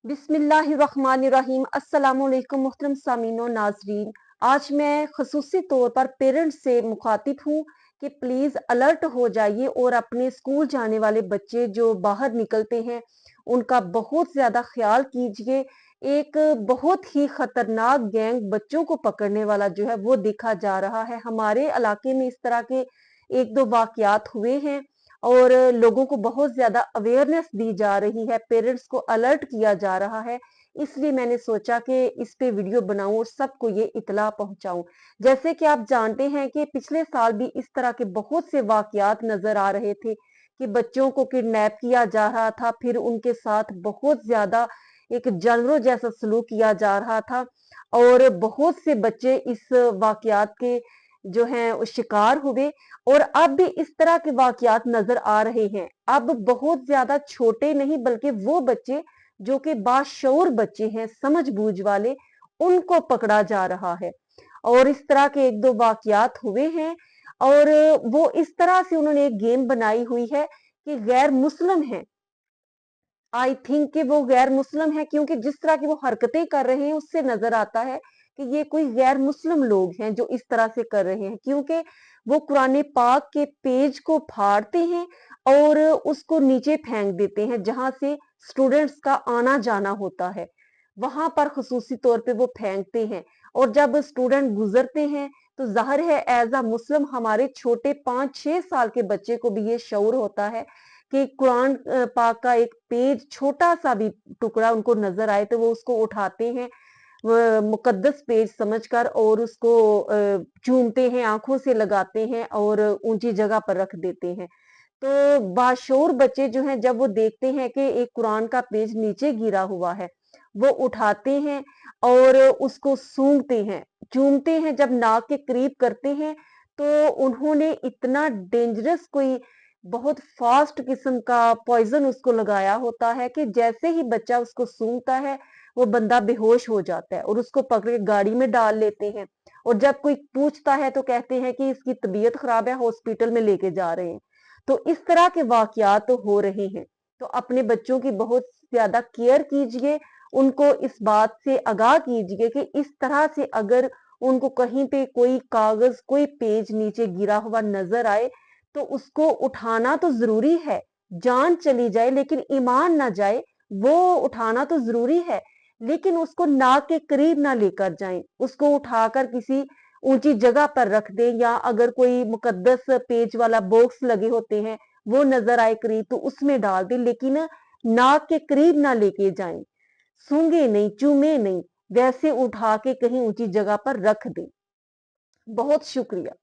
बिस्मिल्लाहिर्रहमानिर्रहीम। अस्सलामुअलैकुम मुहतरम सामीनो नाजरीन। आज मैं खसूसी तौर पर पेरेंट्स से मुखातिब हूँ कि प्लीज़ अलर्ट हो जाइए और अपने स्कूल जाने वाले बच्चे जो बाहर निकलते हैं उनका बहुत ज़्यादा ख्याल कीजिए। एक बहुत ही खतरनाक गैंग बच्चों को पकड़ने वाला जो है वो देखा जा रहा है। हमारे इलाके में इस तरह के एक दो वाकयात हुए हैं और लोगों को बहुत ज्यादा अवेयरनेस दी जा रही है, पेरेंट्स को अलर्ट किया जा रहा है। इसलिए मैंने सोचा कि इस पे वीडियो बनाऊं और सबको ये इतला पहुंचाऊं। जैसे कि आप जानते हैं कि पिछले साल भी इस तरह के बहुत से वाकयात नजर आ रहे थे कि बच्चों को किडनैप किया जा रहा था, फिर उनके साथ बहुत ज्यादा एक जानवरों जैसा सलूक किया जा रहा था और बहुत से बच्चे इस वाकयात के जो हैं शिकार हुए। और अब भी इस तरह के वाकयात नजर आ रहे हैं। अब बहुत ज्यादा छोटे नहीं बल्कि वो बच्चे जो कि बाशऊर बच्चे हैं, समझ बूझ वाले, उनको पकड़ा जा रहा है। और इस तरह के एक दो वाकयात हुए हैं और वो इस तरह से उन्होंने एक गेम बनाई हुई है कि गैर मुस्लिम है। आई थिंक कि वो गैर मुस्लिम है क्योंकि जिस तरह की वो हरकतें कर रहे हैं उससे नजर आता है कि ये कोई गैर मुस्लिम लोग हैं जो इस तरह से कर रहे हैं, क्योंकि वो कुरान पाक के पेज को फाड़ते हैं और उसको नीचे फेंक देते हैं जहां से स्टूडेंट्स का आना जाना होता है, वहां पर खसूसी तौर पे वो फेंकते हैं। और जब स्टूडेंट गुजरते हैं तो जाहिर है एज अ मुस्लिम हमारे छोटे 5-6 साल के बच्चे को भी ये शऊर होता है कि कुरान पाक का एक पेज छोटा सा भी टुकड़ा उनको नजर आए तो वो उसको उठाते हैं मुकद्दस पेज समझकर और उसको चूमते हैं, आंखों से लगाते हैं और ऊंची जगह पर रख देते हैं। तो बाशऊर बच्चे जो हैं जब वो देखते हैं कि एक कुरान का पेज नीचे गिरा हुआ है, वो उठाते हैं और उसको सूंघते हैं, चूमते हैं। जब नाक के करीब करते हैं तो उन्होंने इतना डेंजरस कोई बहुत फास्ट किस्म का पॉइजन उसको लगाया होता है कि जैसे ही बच्चा उसको सूंघता है वो बंदा बेहोश हो जाता है और उसको पकड़ के गाड़ी में डाल लेते हैं। और जब कोई पूछता है तो कहते हैं कि इसकी तबीयत खराब है, हॉस्पिटल में लेके जा रहे हैं। तो इस तरह के वाकयात तो हो रहे हैं। तो अपने बच्चों की बहुत ज्यादा केयर कीजिए, उनको इस बात से आगाह कीजिए कि इस तरह से अगर उनको कहीं पे कोई कागज कोई पेज नीचे गिरा हुआ नजर आए तो उसको उठाना तो जरूरी है, जान चली जाए लेकिन ईमान ना जाए, वो उठाना तो जरूरी है, लेकिन उसको नाक के करीब ना लेकर जाएं, उसको उठाकर किसी ऊंची जगह पर रख दें या अगर कोई मुकद्दस पेज वाला बॉक्स लगे होते हैं वो नजर आए करीब तो उसमें डाल दें, लेकिन नाक के करीब ना लेके जाएं, सूंघे नहीं, चूमे नहीं, वैसे उठा के कहीं ऊंची जगह पर रख दें। बहुत शुक्रिया।